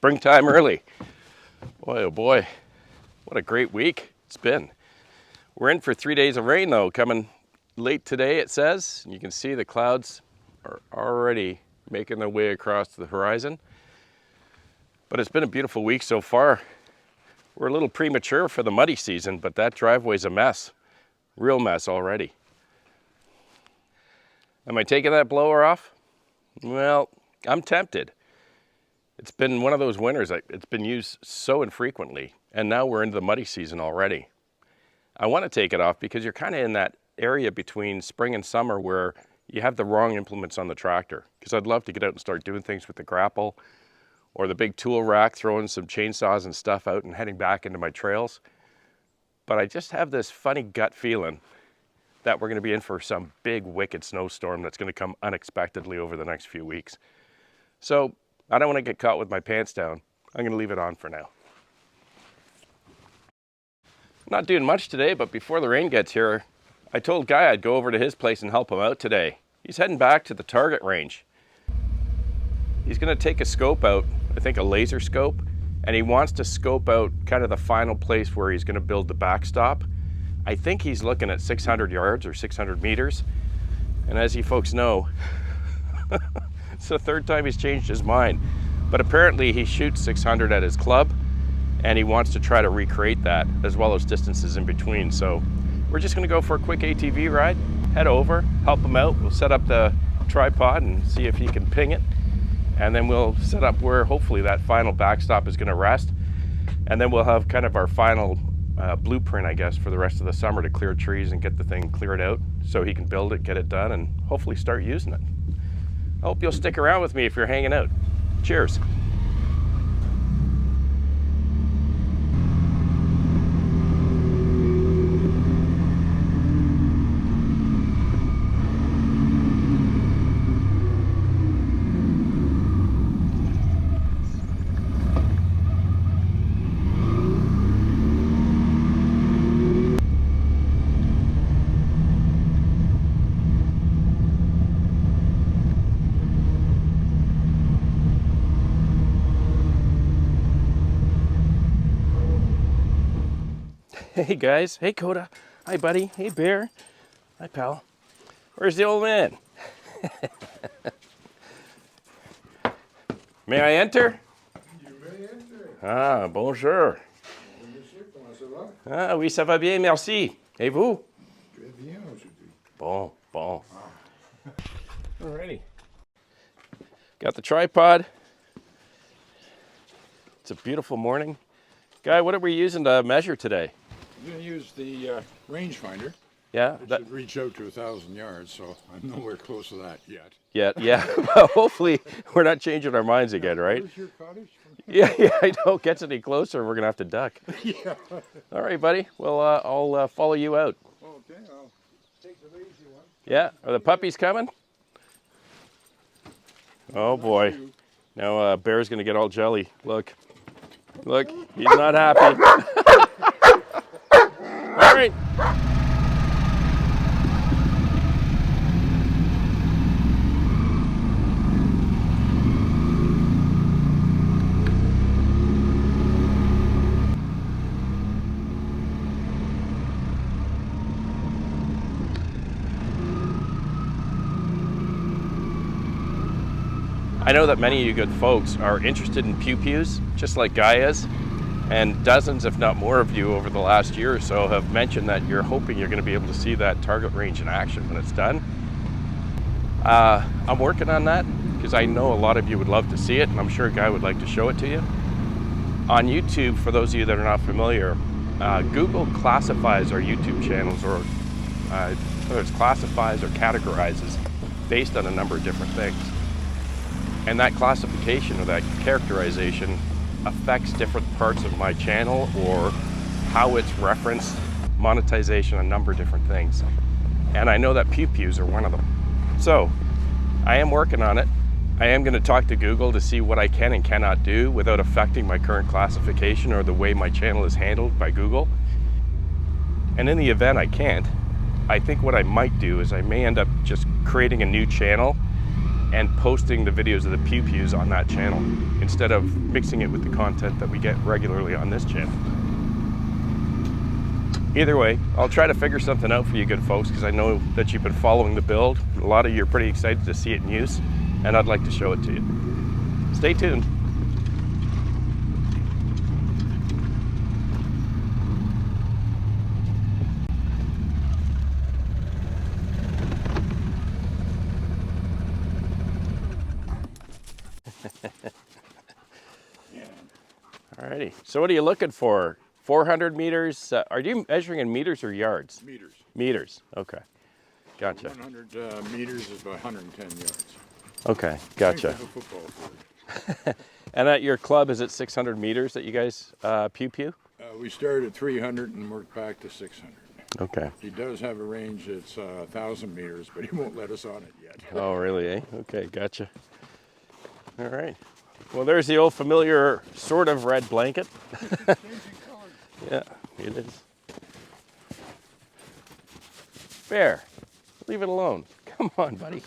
Springtime early. Boy, oh boy, what a great week it's been. We're in for 3 days of rain though, coming late today it says. You can see the clouds are already making their way across the horizon. But it's been a beautiful week so far. We're a little premature for the muddy season, but that driveway's a mess. Real mess already. Am I taking that blower off? Well, I'm tempted. It's been one of those winters, it's been used so infrequently, and now we're into the muddy season already. I want to take it off because you're kind of in that area between spring and summer where you have the wrong implements on the tractor. Because I'd love to get out and start doing things with the grapple or the big tool rack, throwing some chainsaws and stuff out and heading back into my trails. But I just have this funny gut feeling that we're going to be in for some big wicked snowstorm that's going to come unexpectedly over the next few weeks. So I don't want to get caught with my pants down. I'm going to leave it on for now. Not doing much today, but before the rain gets here, I told Guy I'd go over to his place and help him out today. He's heading back to the target range. He's going to take a scope out, I think a laser scope, and he wants to scope out kind of the final place where he's going to build the backstop. I think he's looking at 600 yards or 600 meters. And as you folks know, it's the third time he's changed his mind. But apparently he shoots 600 at his club, and he wants to try to recreate that as well as distances in between. So we're just going to go for a quick ATV ride, head over, help him out. We'll set up the tripod and see if he can ping it. And then we'll set up where hopefully that final backstop is going to rest. And then we'll have kind of our final blueprint, I guess, for the rest of the summer to clear trees and get the thing cleared out so he can build it, get it done, and hopefully start using it. I hope you'll stick around with me if you're hanging out. Cheers. Hey guys, hey Coda, hi buddy, hey Bear, hi pal. Where's the old man? May I enter? You may enter. Ah, bonjour. Monsieur, comment ça va? Ah oui, ça va bien, merci. Et vous? Très bien aujourd'hui. Bon. Alrighty. Got the tripod. It's a beautiful morning. Guy, what are we using to measure today? I'm going to use the rangefinder. Yeah? It should reach out to 1,000 yards, so I'm nowhere close to that yet. Yeah. Well, hopefully we're not changing our minds again, right? Where's your cottage? Yeah, I know. Gets any closer, we're going to have to duck. Yeah. All right, buddy. Well, I'll follow you out. Okay, I'll take the lazy one. Yeah? Are the puppies coming? Oh, boy. Now Bear's going to get all jelly. Look, he's not happy. All right. I know that many of you good folks are interested in Pews, just like Guy is. And dozens, if not more of you over the last year or so have mentioned that you're hoping you're going to be able to see that target range in action when it's done. I'm working on that because I know a lot of you would love to see it, and I'm sure Guy would like to show it to you. On YouTube, for those of you that are not familiar, Google classifies our YouTube channels, or whether it's classifies or categorizes based on a number of different things. And that classification or that characterization affects different parts of my channel or how it's referenced, monetization, a number of different things. And I know that Pews are one of them. So I am working on it. I am going to talk to Google to see what I can and cannot do without affecting my current classification or the way my channel is handled by Google. And in the event I can't, I think what I might do is I may end up just creating a new channel and posting the videos of the Pews on that channel instead of mixing it with the content that we get regularly on this channel. Either way, I'll try to figure something out for you good folks, because I know that you've been following the build. A lot of you are pretty excited to see it in use, and I'd like to show it to you. Stay tuned. Alrighty, so what are you looking for? 400 meters? Are you measuring in meters or yards? Meters. Meters, okay. Gotcha. 100 meters is about 110 yards. Okay, gotcha. Think of a football field. And at your club, is it 600 meters that you guys pew? We started at 300 and worked back to 600. Okay. He does have a range that's 1,000 meters, but he won't let us on it yet. Oh, really, eh? Okay, gotcha. All right. Well, there's the old familiar sort of red blanket. Yeah, it is. Bear, leave it alone. Come on, buddy.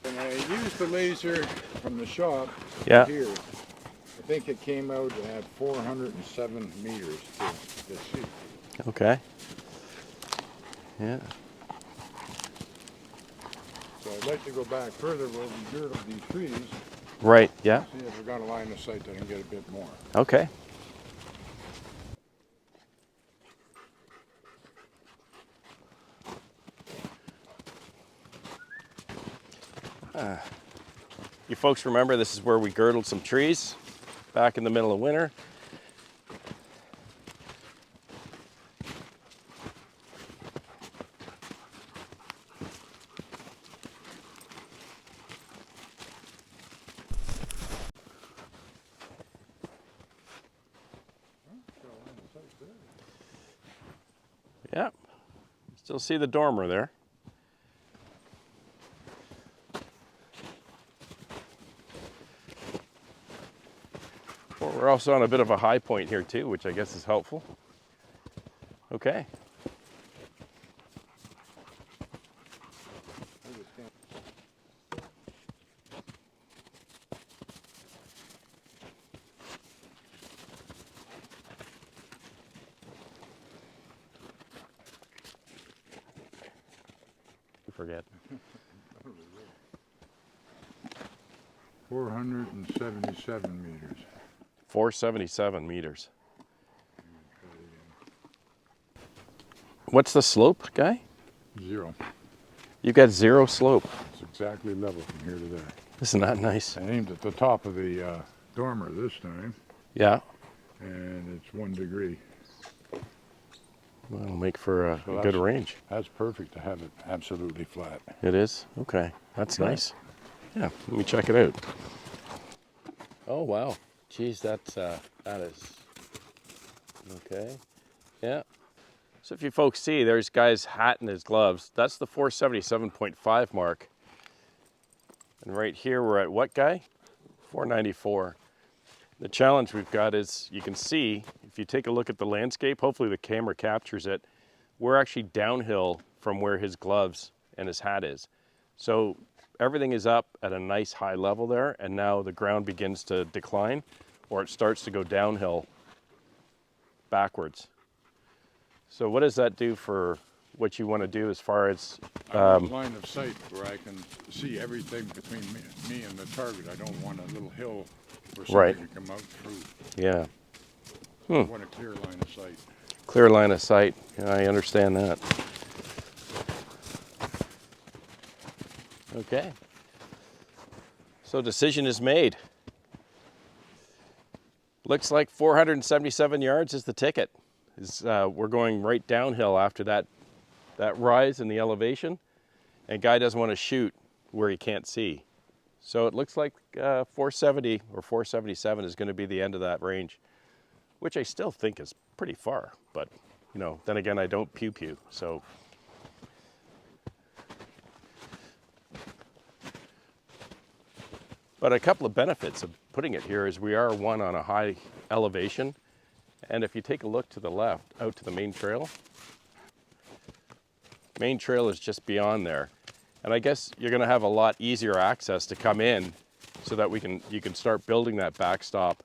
And I used the laser from the shop here. I think it came out at 407 meters to see. Okay. Yeah. So I'd like to go back further where we girdled these trees. Right, yeah. See if we've got a line of sight that can get a bit more. Okay. You folks remember this is where we girdled some trees back in the middle of winter. Yeah, still see the dormer there. Well, we're also on a bit of a high point here too, which I guess is helpful. Okay. Forget. 477 meters. 477 meters. What's the slope, guy? 0. You got 0 slope. It's exactly level from here to there. Isn't that nice? I aimed at the top of the dormer this time. Yeah. And it's 1 degree. Well, it'll make for a good range. That's perfect to have it absolutely flat. It is? Okay. That's nice. Yeah, let me check it out. Oh, wow. Geez, that is... Okay. Yeah. So if you folks see, there's Guy's hat and his gloves. That's the 477.5 mark. And right here, we're at what, Guy? 494. The challenge we've got is, you can see, if you take a look at the landscape, hopefully the camera captures it, we're actually downhill from where his gloves and his hat is. So everything is up at a nice high level there, and now the ground begins to decline, or it starts to go downhill backwards. So what does that do for what you want to do as far as... I want line of sight where I can see everything between me and the target. I don't want a little hill where something can come out through. Yeah. I want a clear line of sight. Clear line of sight. Yeah, I understand that. Okay. So decision is made. Looks like 477 yards is the ticket. We're going right downhill after that rise in the elevation, and Guy doesn't want to shoot where he can't see. So it looks like 470 or 477 is going to be the end of that range, which I still think is pretty far, but you know, then again, I don't pew, so. But a couple of benefits of putting it here is we are on a high elevation, and if you take a look to the left, out to the main trail is just beyond there. And I guess you're going to have a lot easier access to come in so that you can start building that backstop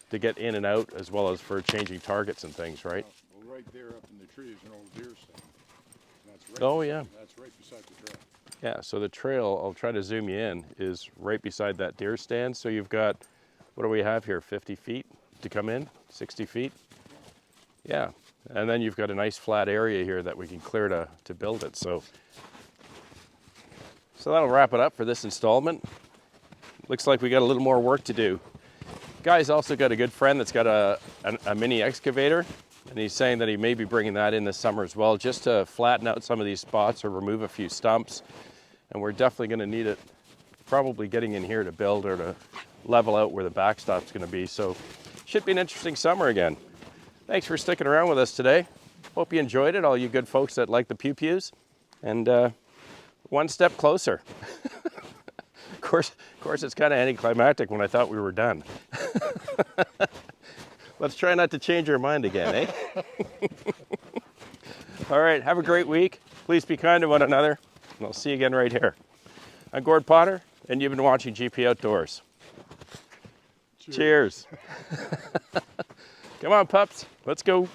to get in and out, as well as for changing targets and things, right? Well, right there up in the tree is an old deer stand. That's right beside the trail. Yeah, so the trail, I'll try to zoom you in, is right beside that deer stand. So you've got, what do we have here, 50 feet to come in, 60 feet? Yeah, and then you've got a nice flat area here that we can clear to build it. So that'll wrap it up for this installment. Looks like we got a little more work to do. Guy's also got a good friend that's got a mini excavator, and he's saying that he may be bringing that in this summer as well, just to flatten out some of these spots or remove a few stumps. And we're definitely going to need it, probably getting in here to build or to level out where the backstop's going to be. So should be an interesting summer again. Thanks for sticking around with us today. Hope you enjoyed it, all you good folks that like the Pews. And one step closer. Of course, it's kind of anticlimactic when I thought we were done. Let's try not to change our mind again, eh? All right, have a great week. Please be kind to one another, and I'll see you again right here. I'm Gord Potter, and you've been watching GP Outdoors. Cheers. Come on, pups, let's go.